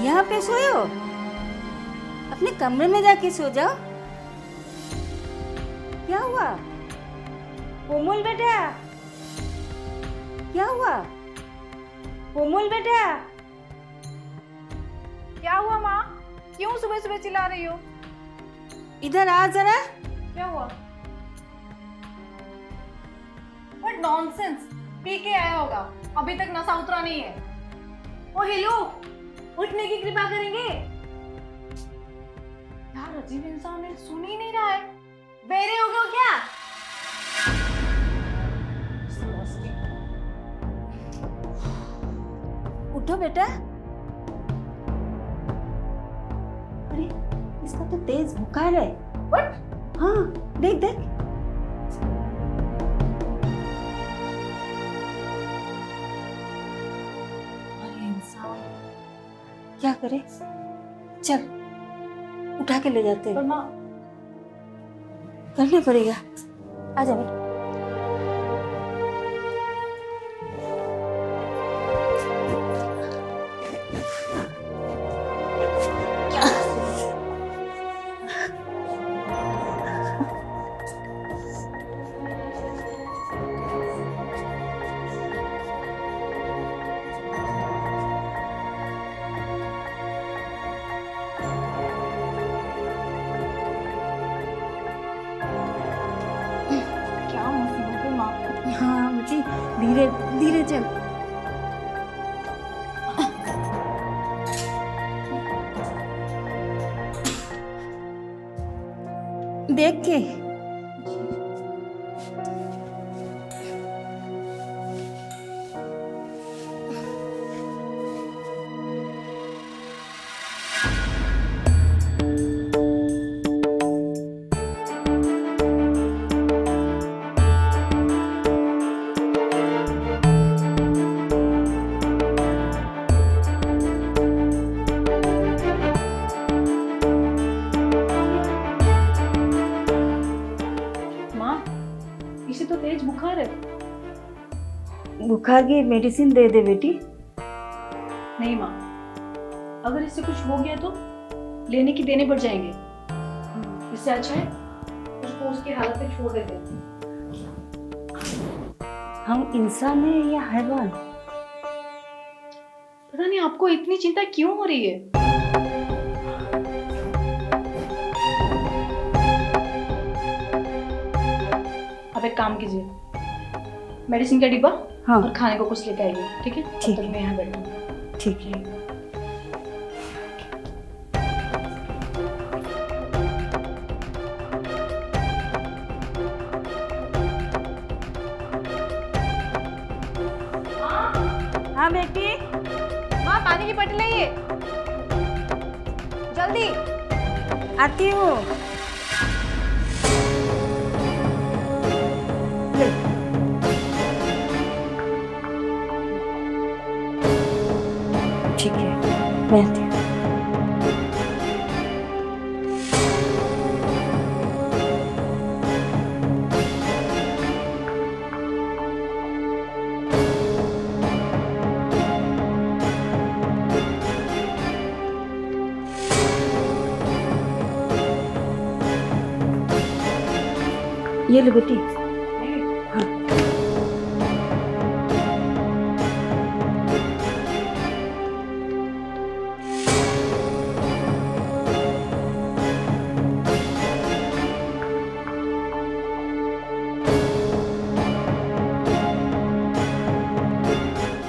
यहाँ पे सोए हो? अपने कमरे में जाके सो जाओ। क्या हुआ कोमल बेटा? क्या हुआ कोमल बेटा? क्या हुआ माँ? क्यों सुबह सुबह चिल्ला रही हो? इधर आ जरा। क्या हुआ? What nonsense! पी के आया होगा, अभी तक नशा उतरा नहीं है। ओ हेलो, उठने की कृपा करेंगे? यार अजीब इंसान है, सुन ही नहीं रहा है। बेरे हो गए हो क्या? उठो बेटा। अरे इसका तो तेज बुखार है। What? हाँ देख देख। अरे इंसान। क्या करे? चल उठा के ले जाते पर हैं। माँ, करना पड़ेगा। आ जा बेटा। क्या मुसीबत है माँ? हाँ बच्ची, धीरे धीरे चल। देख के। माँ, इसे तो तेज बुखार है। बुखार की मेडिसिन दे दे बेटी। नहीं माँ, अगर इससे कुछ हो गया तो लेने की देने पड़ जाएंगे। इससे अच्छा है उसको उसकी हालत पे छोड़ देते हैं। हम इंसान है या हैवान? पता नहीं आपको इतनी चिंता क्यों हो रही है। आप एक काम कीजिए, मेडिसिन का डिब्बा हाँ और खाने को कुछ लेके आइए, ठीक है? ठीक तब तक मैं यहाँ बैठूंगी। ठीक है। हाँ बेटी। माँ पानी की पट्टी लाइए, जल्दी। आती हूँ। ले। ठीक है मैं आती हूँ। ये लो बेटी। हाँ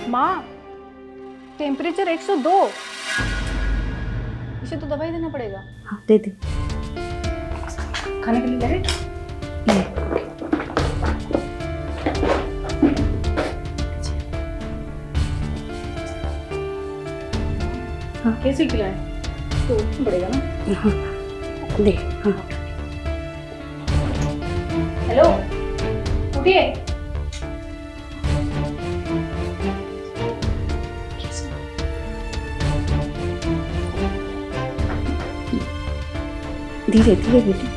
माँ, टेम्परेचर 102। इसे तो दवाई देना पड़ेगा। हाँ दे दे। खाने के लिए ले। ले। हाँ कैसे खिलाए? तो उठना पड़ेगा ना। हाँ दे। हाँ हेलो, उठिए। धीरे धीरे बेटी।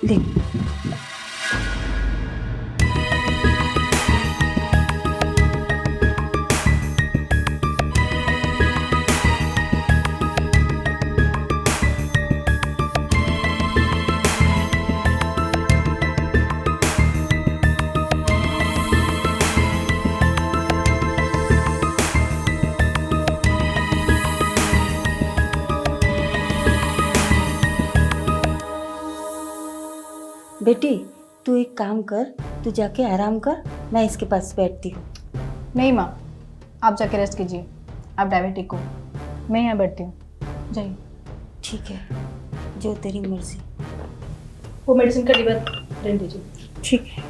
देख बेटी तू एक काम कर, तू जाके आराम कर, मैं इसके पास बैठती हूँ। नहीं माँ, आप जाके रेस्ट कीजिए, आप डायबिटिक हो, मैं यहाँ बैठती हूँ, जाइए। ठीक है, जो तेरी मर्जी। वो मेडिसिन का डिब्बा रहने दीजिए। ठीक है।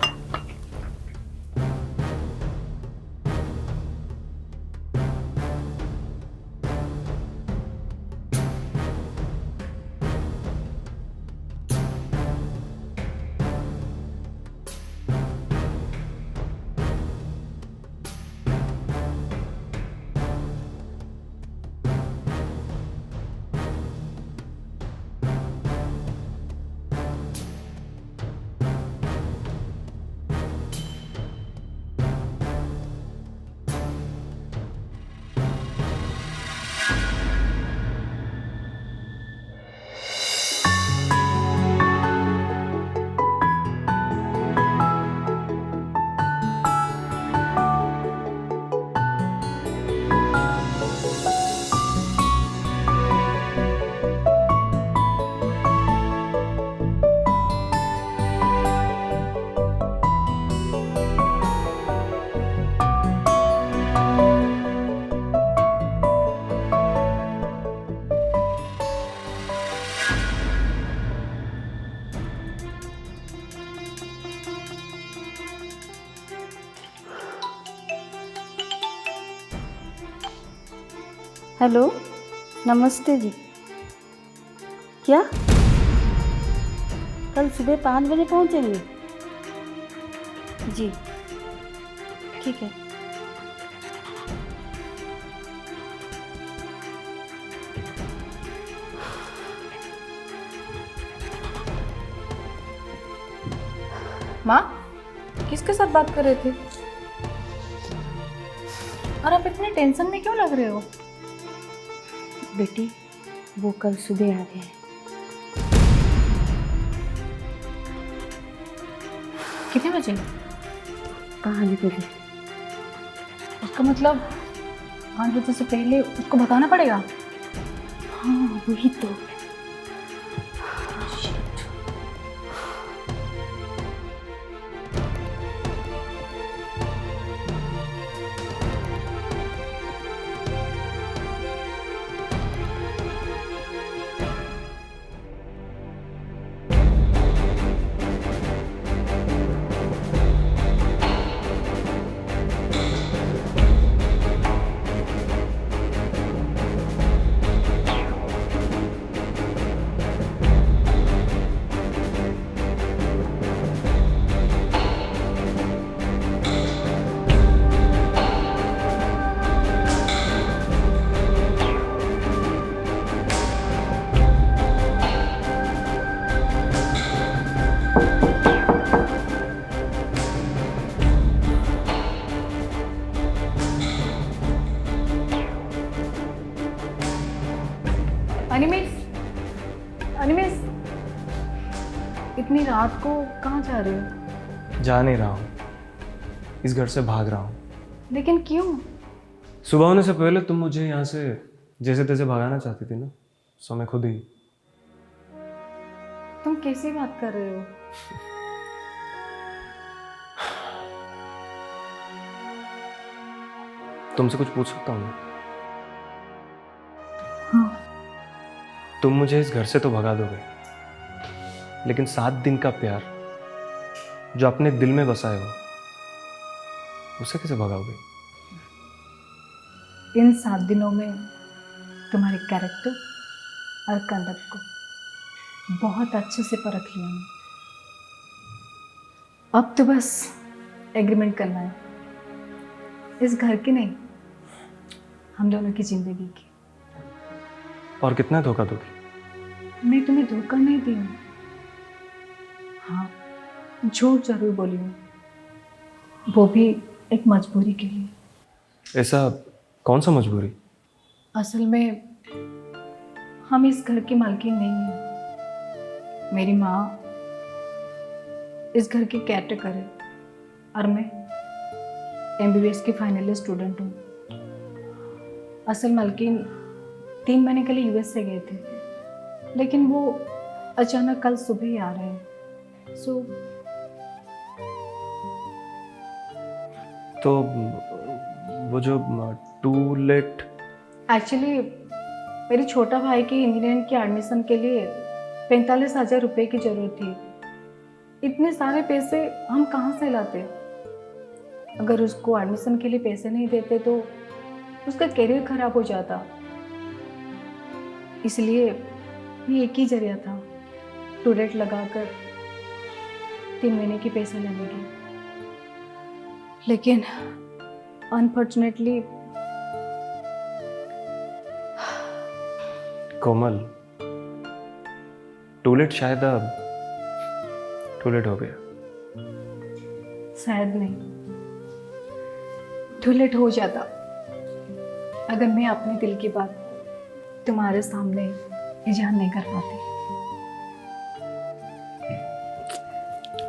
हेलो, नमस्ते जी। क्या कल सुबह 5 बजे पहुंचेंगे? जी ठीक है। माँ, किसके साथ बात कर रहे थे? और आप इतने टेंशन में क्यों लग रहे हो? बेटी वो कल सुबह आ गए हैं। कितने बजे? 5 बजे। उसका मतलब 5 बजे से पहले उसको बताना पड़ेगा। हाँ वही तो। अनिमेश, अनिमेश, इतनी रात को कहाँ जा रहे हो? जा नहीं रहा हूँ, इस घर से भाग रहा हूँ। लेकिन क्यों? सुबह होने से पहले तुम मुझे यहाँ से जैसे तैसे भगाना चाहती थी ना, सो मैं खुद ही। तुम कैसी बात कर रहे हो? तुमसे कुछ पूछ सकता हूँ? हाँ। तुम मुझे इस घर से तो भगा दोगे, लेकिन 7 दिन का प्यार जो अपने दिल में बसाए हो उसे कैसे भगाओगे? इन 7 दिनों में तुम्हारे कैरेक्टर और कंडक्ट को बहुत अच्छे से परख लिया मैं। अब तो बस एग्रीमेंट करना है, इस घर की नहीं, हम दोनों की जिंदगी की। और कितना धोखा दोगी? मैं तुम्हें धोखा नहीं दी हूँ, हाँ झूठ जरूर बोली हूँ, वो भी एक मजबूरी के लिए। ऐसा कौन सा मजबूरी? असल में हम इस घर की मालकिन नहीं हैं। मेरी माँ इस घर की केयरटेकर है और मैं MBBS की फाइनल स्टूडेंट हूँ। असल मालकिन 3 महीने के लिए US से गए थे, लेकिन वो अचानक कल सुबह ही आ रहे हैं। सो तो वो जो टू लेट, एक्चुअली मेरे छोटा भाई की इंजीनियरिंग की एडमिशन के लिए 45,000 रुपये की ज़रूरत थी। इतने सारे पैसे हम कहाँ से लाते? अगर उसको एडमिशन के लिए पैसे नहीं देते तो उसका करियर खराब हो जाता। इसलिए ये एक ही जरिया था, टू लेट लगाकर 3 महीने की पैसे लेने की। लेकिन अनफॉर्चुनेटली कोमल, टू लेट शायद अब टू लेट हो गया। शायद नहीं, टू लेट हो जाता अगर मैं अपने दिल की बात तुम्हारे सामने इजहार नहीं कर पाती।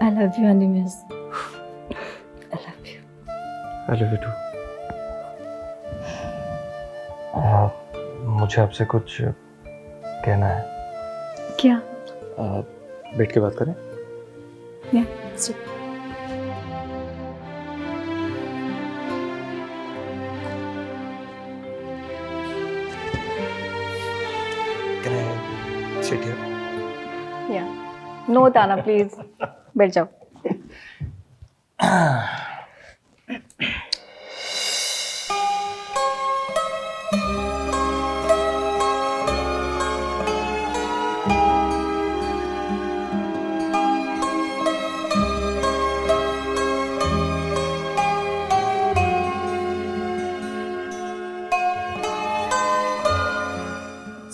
I love you Animesh, I love you. I love you too. मुझे आपसे कुछ कहना है। क्या? बैठ के बात करें? या Can I sit here? No ताना प्लीज, बैठ जाओ।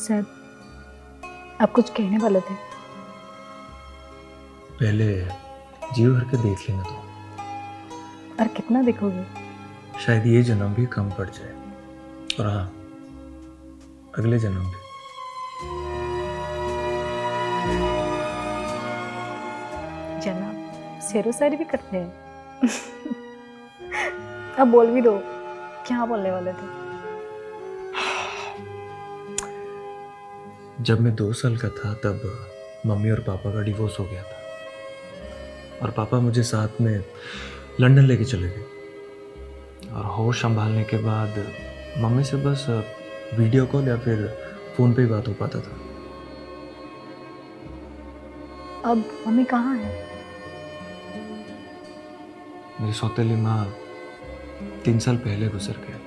सर, आप कुछ कहने वाले थे? पहले जी भर के देख लेना तो और कितना देखोगे? शायद ये जन्म भी कम पड़ जाए, और हाँ, अगले जन्म भी। जनाब शेरो शायरी भी करते हैं। अब बोल भी दो, क्या बोलने वाले थे? जब मैं 2 साल का था तब मम्मी और पापा का डिवोर्स हो गया था, और पापा मुझे साथ में लंदन लेके चले गए। और होश संभालने के बाद मम्मी से बस वीडियो कॉल या फिर फ़ोन पे ही बात हो पाता था। अब मम्मी कहाँ है? मेरी सौतेली माँ 3 साल पहले गुजर गए,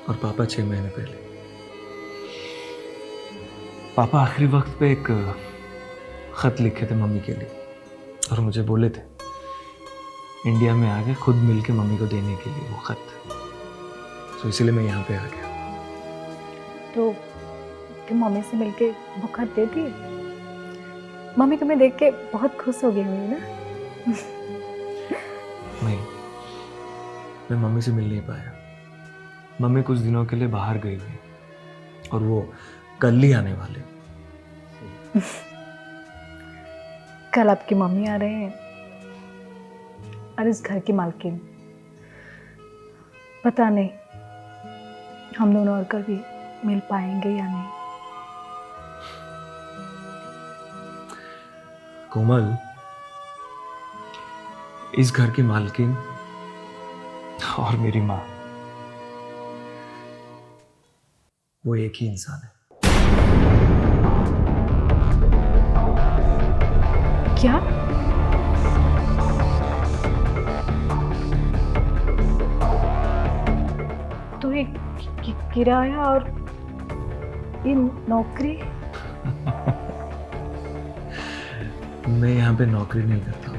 और पापा 6 महीने पहले। पापा आखिरी वक्त पे एक खत लिखे थे मम्मी के लिए, और मुझे बोले थे इंडिया में आके खुद मिल के मम्मी को देने के लिए वो खत। तो इसलिए मैं यहाँ पे आ गया। तो तुम मम्मी से मिलके वो खत दे दिए? मम्मी तुम्हें देख के बहुत खुश हो गई होंगी ना? नहीं, मैं मम्मी से मिल नहीं पाया। मम्मी कुछ दिनों के लिए बाहर गई हुई, और वो कल ही आने वाले। कल आपकी मम्मी आ रहे हैं और इस घर की मालकिन। पता नहीं हम दोनों और कभी मिल पाएंगे या नहीं। कोमल, इस घर की मालकिन और मेरी माँ, वो एक ही इंसान है। क्या? तो ये किराया और ये नौकरी? मैं यहाँ पे नौकरी नहीं करता हूँ।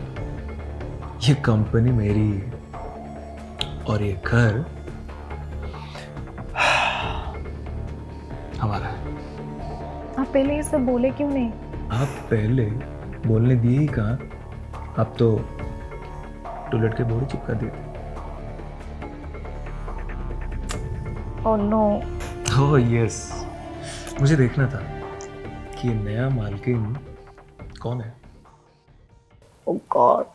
ये कंपनी मेरी है, और ये घर हमारा है। आप पहले ये सब बोले क्यों नहीं? आप पहले बोलने दिए ही कहाँ, आप तो टॉयलेट के बोर्ड चिपका दिए थे। Oh no. ओह यस, मुझे देखना था कि ये नया मालकिन कौन है। ओह गॉड।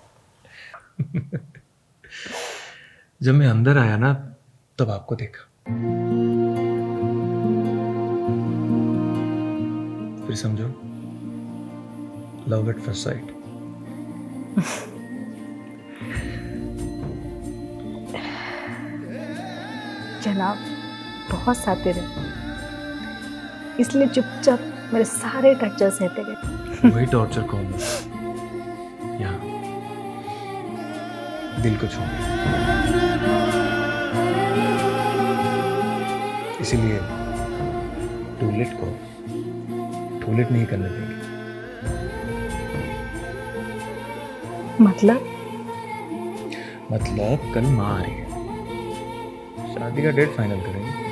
जब मैं अंदर आया ना, तब आपको देखा, फिर समझो लव एट फर्स्ट साइट। जनाब बहुत सातिर है, इसलिए चुपचाप मेरे सारे टर्चर सहते गए। वही टॉर्चर कौन है यहाँ दिल को छू गया। इसीलिए टूलेट को टूलेट नहीं करने देंगे। मतलब कल माँ आ रही है, शादी का डेट फाइनल करेंगे।